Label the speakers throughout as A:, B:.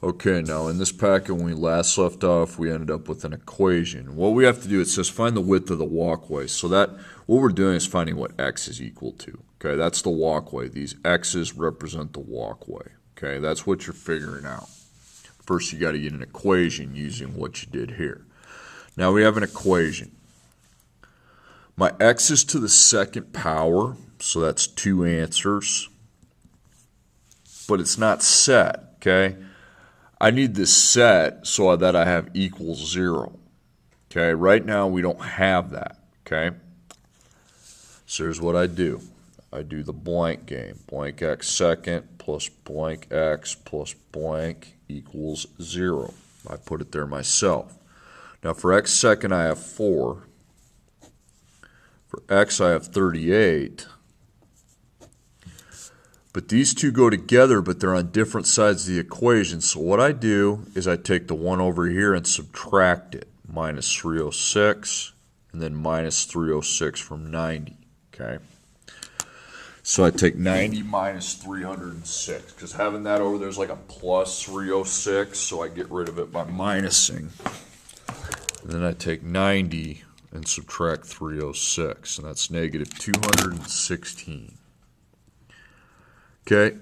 A: Okay, now in this packet, when we last left off, we ended up with an equation. What we have to do, it says find the width of the walkway. So that, what we're doing is finding what x is equal to. Okay, that's the walkway. These x's represent the walkway. Okay, that's what you're figuring out. First, you got to get an equation using what you did here. Now we have an equation. My x is to the second power, so that's 2 answers. But it's not set, okay? I need this set so that I have equals 0. Okay, right now we don't have that, okay? So here's what I do. I do the blank game. Blank x second plus blank x plus blank equals 0. I put it there myself. Now for x second I have 4. For x I have 38. But these two go together, but they're on different sides of the equation. So what I do is I take the 1 over here and subtract it. Minus 306, and then minus 306 from 90, okay? So I take 90 minus 306, because having that over there is like a plus 306, so I get rid of it by minusing. And then I take 90 and subtract 306, and that's negative 216. Okay,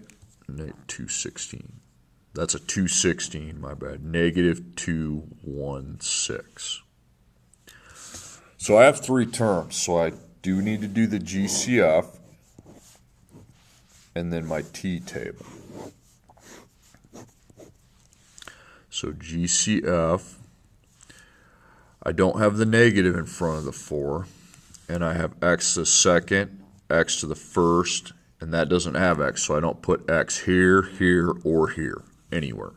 A: 216. That's a 216, my bad. Negative 216. So I have 3 terms, so I do need to do the GCF and then my T table. So GCF, I don't have the negative in front of the 4, and I have x to the second, x to the first, and that doesn't have x, so I don't put x here, here, or here, anywhere.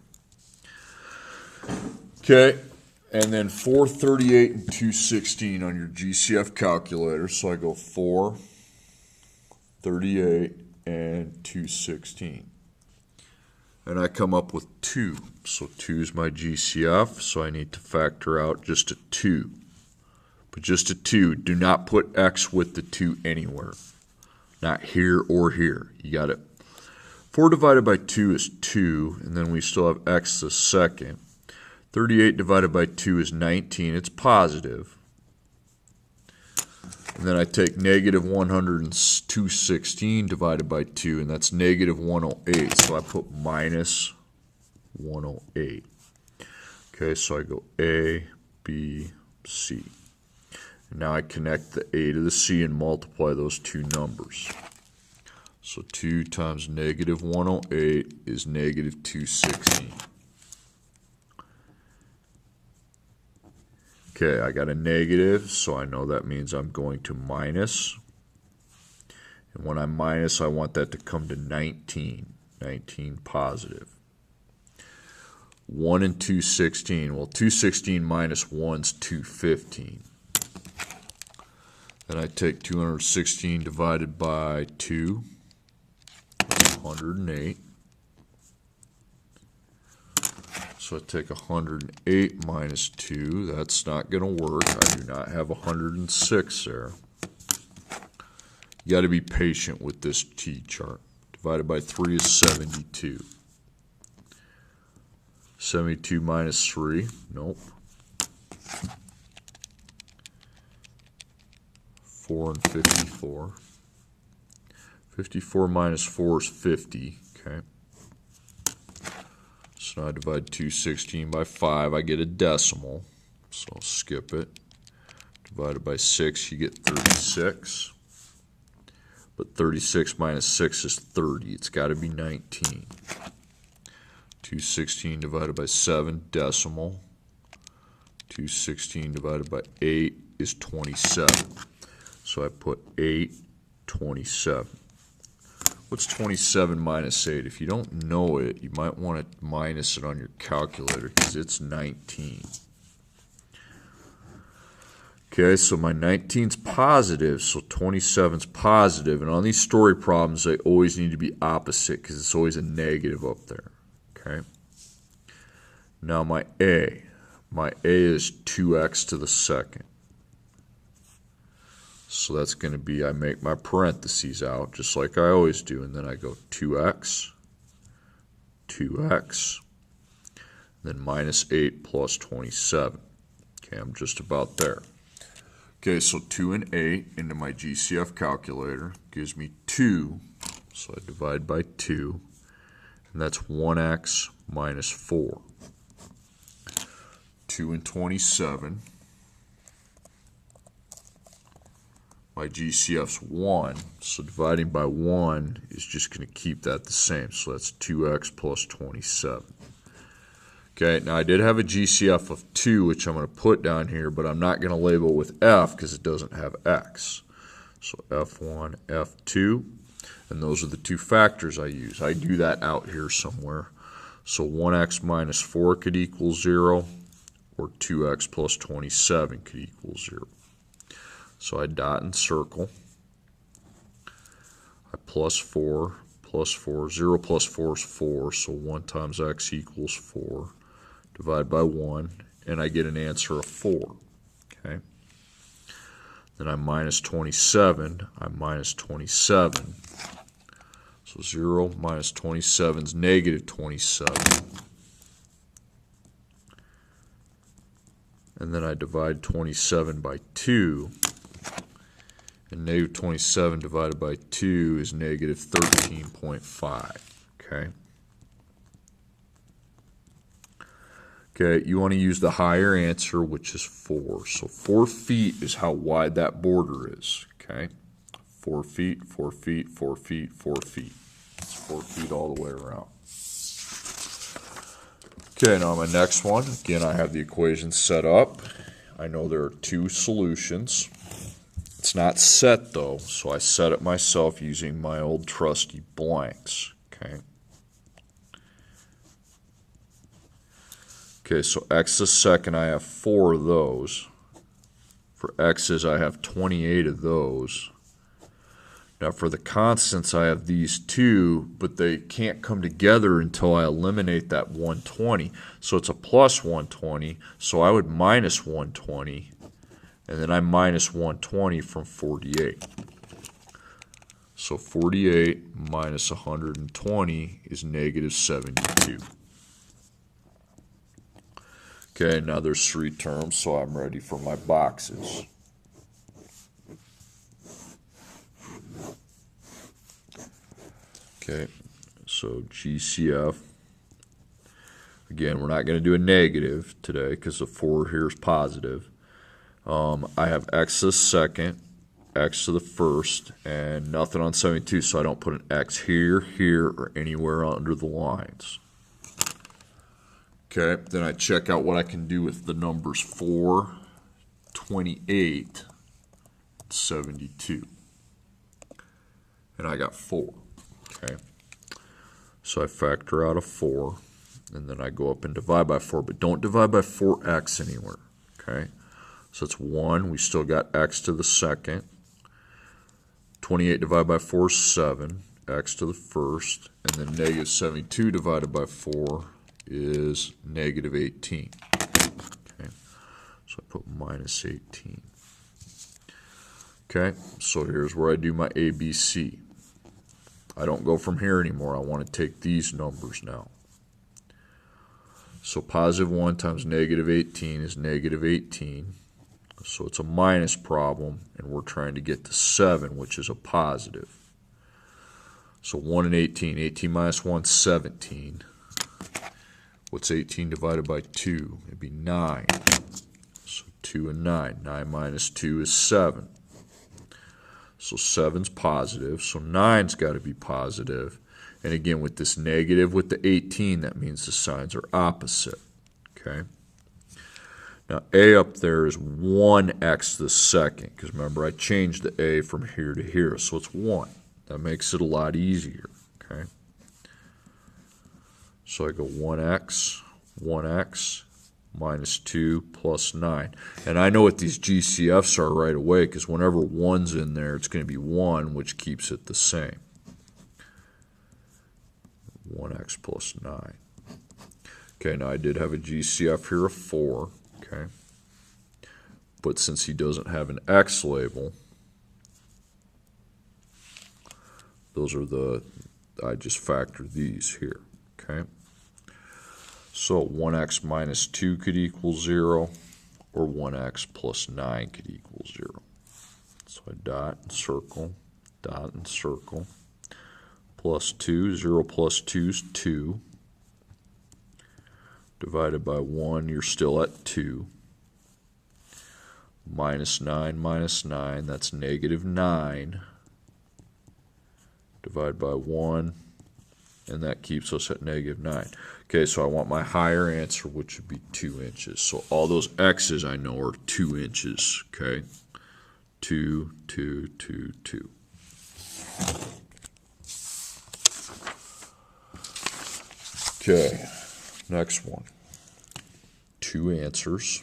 A: Okay, and then 438 and 216 on your GCF calculator, so I go 438 and 216. And I come up with 2, so 2 is my GCF, so I need to factor out just a 2. But just a 2, do not put x with the 2 anywhere. Not here or here. You got it. 4 divided by 2 is 2, and then we still have x to the second. 38 divided by 2 is 19. It's positive. And then I take negative 102.16 divided by 2, and that's negative 108. So I put minus 108. Okay, so I go A, B, C. Now I connect the A to the C and multiply those two numbers. So 2 times negative 108 is negative 216. Okay, I got a negative, so I know that means I'm going to minus. And when I minus, I want that to come to 19. 19 positive. 1 and 216. Well, 216 minus 1 is 215. Then I take 216 divided by 2, 108. So I take 108 minus 2. That's not going to work. I do not have 106 there. You got to be patient with this T chart. Divided by 3 is 72. 72 minus 3. Nope. 4 and 54. 54 minus 4 is 50. Okay. So now I divide 216 by 5. I get a decimal. So I'll skip it. Divided by 6, you get 36. But 36 minus 6 is 30. It's got to be 19. 216 divided by 7, decimal. 216 divided by 8 is 27. So I put 8, 27. What's 27 minus 8? If you don't know it, you might want to minus it on your calculator because it's 19. Okay, so my 19's positive, so 27's positive. And on these story problems, they always need to be opposite because it's always a negative up there. Okay. Now my A is 2x to the second. So that's going to be, I make my parentheses out just like I always do, and then I go 2x, 2x, then minus 8 plus 27. Okay, I'm just about there. Okay, so 2 and 8 into my GCF calculator gives me 2, so I divide by 2, and that's 1x minus 4. 2 and 27. My GCF's 1, so dividing by 1 is just going to keep that the same, so that's 2x plus 27. Okay, now I did have a GCF of 2, which I'm going to put down here, but I'm not going to label it with F because it doesn't have X. So F1, F2, and those are the two factors I use. I do that out here somewhere. So 1x minus 4 could equal 0, or 2x plus 27 could equal 0. So I dot and circle. I plus 4, 0 plus 4 is 4, so 1 times x equals 4. Divide by 1, and I get an answer of 4. Okay. Then I minus 27, I minus 27. So 0 minus 27 is negative 27. And then I divide 27 by 2. And negative 27 divided by 2 is negative 13.5. Okay. Okay, you want to use the higher answer, which is 4. So 4 feet is how wide that border is. Okay. 4 feet, 4 feet, 4 feet, 4 feet. It's 4 feet all the way around. Okay, now my next one. Again, I have the equation set up. I know there are 2 solutions. It's not set though, so I set it myself using my old trusty blanks. Okay. Okay, so x the second, I have 4 of those. For x's, I have 28 of those. Now for the constants, I have these 2, but they can't come together until I eliminate that 120. So it's a plus 120, so I would minus 120, and then I minus 120 from 48. So 48 minus 120 is negative 72. Okay, now there's 3 terms, so I'm ready for my boxes. Okay, so GCF. Again, we're not going to do a negative today because the 4 here is positive. I have x to the second, x to the first, and nothing on 72, so I don't put an x here, here, or anywhere under the lines. Okay, then I check out what I can do with the numbers 4, 28, 72. And I got 4. Okay, so I factor out a 4, and then I go up and divide by 4, but don't divide by 4x anywhere. Okay, so it's 1. We still got x to the second. 28 divided by 4 is 7. X to the first, and then negative 72 divided by 4 is negative 18. Okay, so I put minus 18. Okay, so here's where I do my ABC. I don't go from here anymore. I want to take these numbers now. So positive 1 times negative 18 is negative 18. So it's a minus problem, and we're trying to get to 7, which is a positive. So 1 and 18. 18 minus 1 is 17. What's 18 divided by 2? It'd be 9. So 2 and 9. 9 minus 2 is 7. So 7's positive, so 9's got to be positive. And again, with this negative with the 18, that means the signs are opposite. Okay. Now, a up there is 1x the second, because remember, I changed the a from here to here, so it's 1. That makes it a lot easier. Okay. So I go 1x, minus 2 plus 9. And I know what these GCFs are right away, because whenever 1's in there, it's going to be 1, which keeps it the same. 1x plus 9. Okay, now I did have a GCF here of 4. Okay. But since he doesn't have an x label, those are the, I just factored these here. Okay. So 1x minus 2 could equal 0, or 1x plus 9 could equal 0. So I dot and circle, plus 2, 0 plus 2 is 2. Divided by 1, you're still at 2. Minus 9, that's negative 9. Divide by 1, and that keeps us at negative 9. Okay, so I want my higher answer, which would be 2 inches. So all those x's I know are 2 inches, okay? 2, 2, 2, 2. Okay, next one. 2 answers.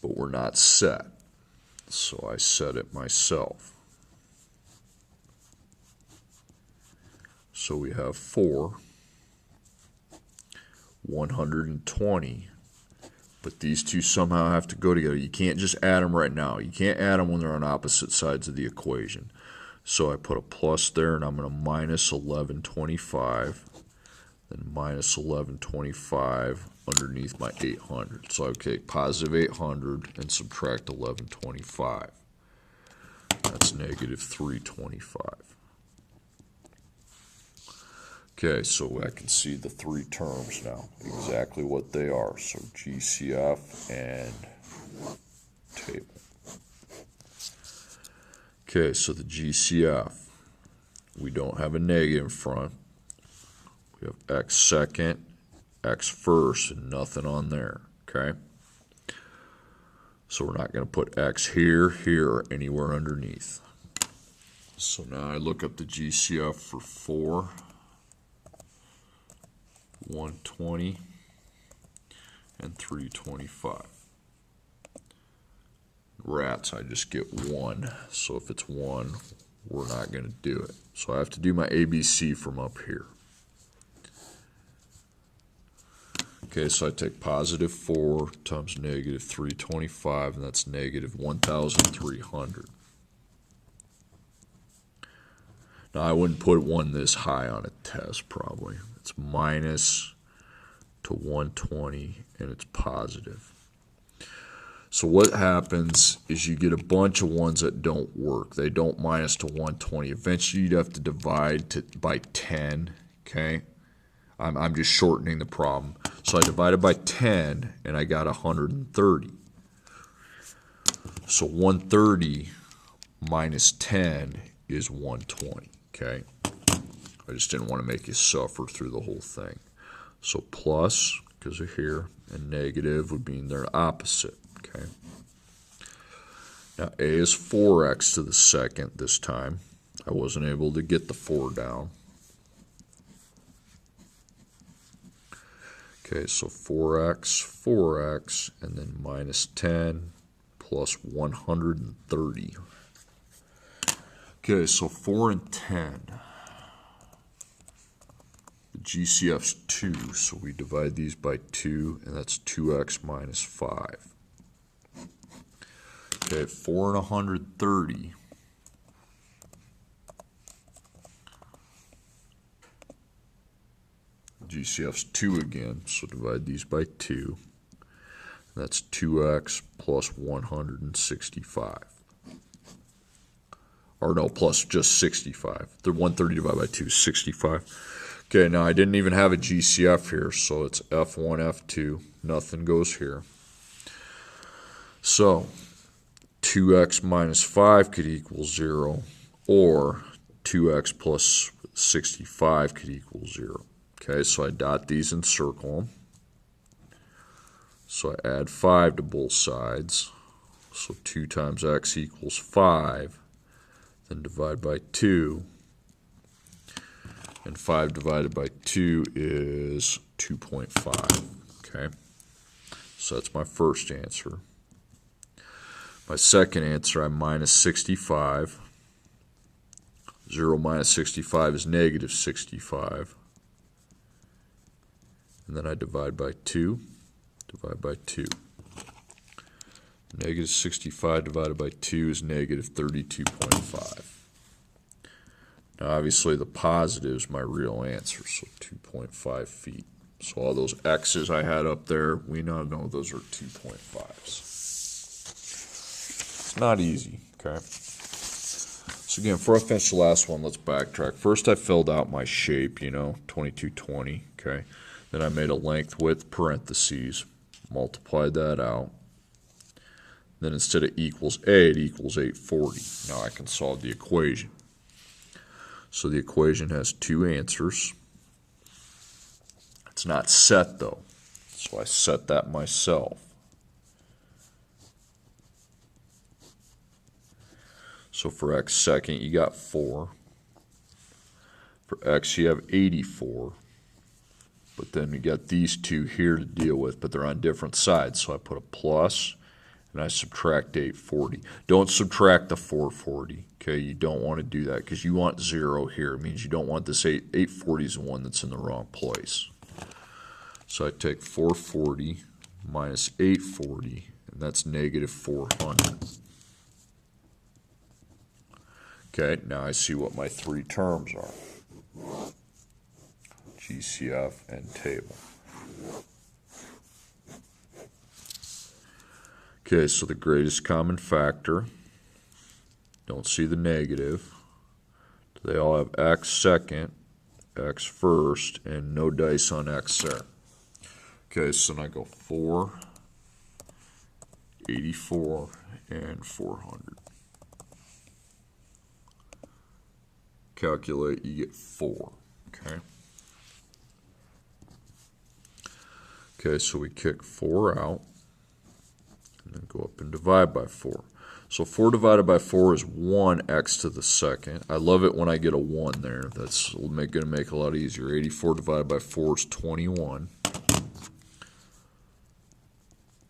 A: But we're not set, so I set it myself. So we have 4, 120, but these two somehow have to go together. You can't just add them right now. You can't add them when they're on opposite sides of the equation. So I put a plus there, and I'm going to minus 1125, then minus 1125 underneath my 800. So I take positive 800 and subtract 1125. That's negative 325. Okay, so I can see the 3 terms now, exactly what they are. So GCF and table. Okay, so the GCF, we don't have a negative in front. We have x second, x first, and nothing on there, okay? So we're not going to put x here, here, or anywhere underneath. So now I look up the GCF for 4, 120, and 325. Rats, I just get 1. So if it's 1, we're not going to do it. So I have to do my ABC from up here. Okay, so I take positive 4 times negative 325, and that's negative 1,300. Now, I wouldn't put 1 this high on a test, probably. It's minus to 120, and it's positive. So what happens is you get a bunch of ones that don't work. They don't minus to 120. Eventually, you'd have to divide by 10, okay? I'm just shortening the problem. So I divided by 10, and I got 130. So 130 minus 10 is 120, okay? I just didn't want to make you suffer through the whole thing. So plus, because of here, and negative would mean they're opposite, okay? Now, a is 4x to the second this time. I wasn't able to get the 4 down. Okay, so 4x, and then minus 10 plus 130. Okay, so 4 and 10. The GCF's 2, so we divide these by 2, and that's 2x minus 5. Okay, 4 and 130. GCF's 2 again, so divide these by 2. That's 2x plus 165. Or no, plus just 65. The 130 divided by 2 is 65. Okay, now I didn't even have a GCF here, so it's F1, F2. Nothing goes here. So 2x minus 5 could equal 0, or 2x plus 65 could equal 0. Okay, so I dot these and circle them. So I add 5 to both sides. So 2 times x equals 5. Then divide by 2. And 5 divided by 2 is 2.5. Okay, so that's my first answer. My second answer, I minus 65. 0 minus 65 is negative 65. And then I divide by 2, divide by 2. negative 65 divided by 2 is negative 32.5. Now, obviously, the positive is my real answer, so 2.5 feet. So all those X's I had up there, we now know those are 2.5s. It's not easy, okay? So again, before I finish the last one, let's backtrack. First, I filled out my shape, 2220, okay? Then I made a length width parentheses, multiplied that out. Then instead of equals A, it equals 840. Now I can solve the equation. So the equation has two answers. It's not set though, so I set that myself. So for x second, you got 4. For x, you have 84. But then you got these two here to deal with, but they're on different sides. So I put a plus, and I subtract 840. Don't subtract the 440, okay? You don't want to do that because you want 0 here. It means you don't want this 840 is the one that's in the wrong place. So I take 440 minus 840, and that's negative 400. Okay, now I see what my three terms are. GCF and table. Okay, so the greatest common factor, don't see the negative. They all have x second, x first, and no dice on x there. Okay, so then I go 4, 84, and 400. Calculate, you get 4, okay? Okay, so we kick 4 out, and then go up and divide by 4. So 4 divided by 4 is 1x to the second. I love it when I get a 1 there. That's going to make it a lot easier. 84 divided by 4 is 21.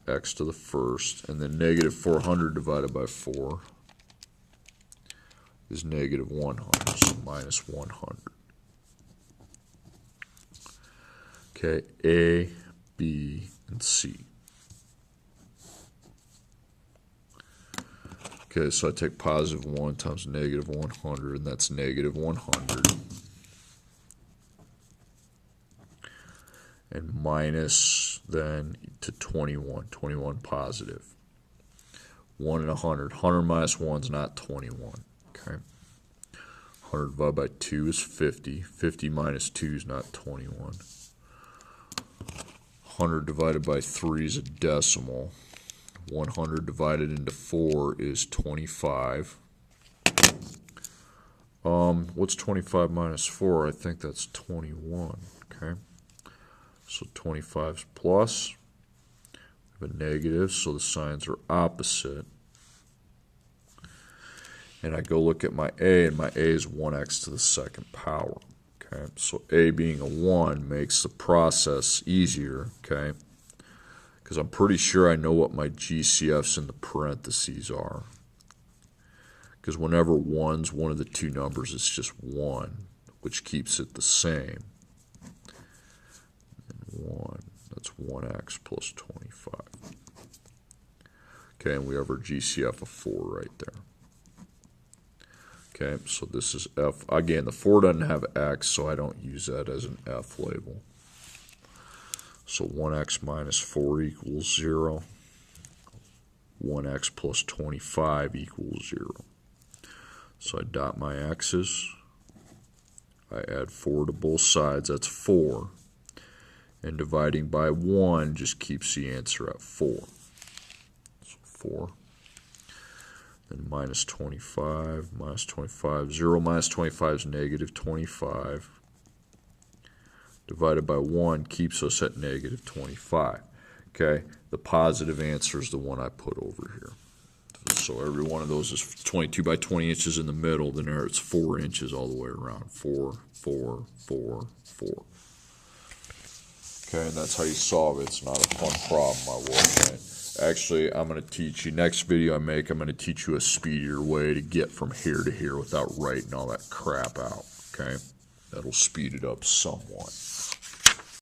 A: X to the first. And then negative 400 divided by 4 is negative 100, so minus 100. Okay, A, B, and C. Okay, so I take positive 1 times negative 100, and that's negative 100. And minus then to 21, 21 positive. 1 and 100. 100 minus 1 is not 21. Okay. 100 divided by 2 is 50. 50 minus 2 is not 21. 100 divided by 3 is a decimal. 100 divided into 4 is 25. What's 25 minus 4? I think that's 21. Okay. So 25 is plus. We have a negative, so the signs are opposite. And I go look at my A, and my A is 1x to the second power. Okay, so A being a 1 makes the process easier, okay? Because I'm pretty sure I know what my GCFs in the parentheses are. Because whenever 1's one of the two numbers, it's just 1, which keeps it the same. And 1, that's 1x plus 25. Okay, and we have our GCF of 4 right there. Okay, so this is F. Again, the 4 doesn't have X, so I don't use that as an F label. So 1x minus 4 equals 0. 1x plus 25 equals 0. So I dot my x's. I add 4 to both sides. That's 4. And dividing by 1 just keeps the answer at 4. So 4. Then minus 25, 0 minus 25 is negative 25. Divided by 1 keeps us at negative 25. Okay, the positive answer is the one I put over here. So every one of those is 22 by 20 inches in the middle, then there it's 4 inches all the way around. 4, 4, 4, 4. Okay, and that's how you solve it. It's not a fun problem, I will admit. Actually, I'm going to teach you, next video I make, I'm going to teach you a speedier way to get from here to here without writing all that crap out, okay? That'll speed it up somewhat.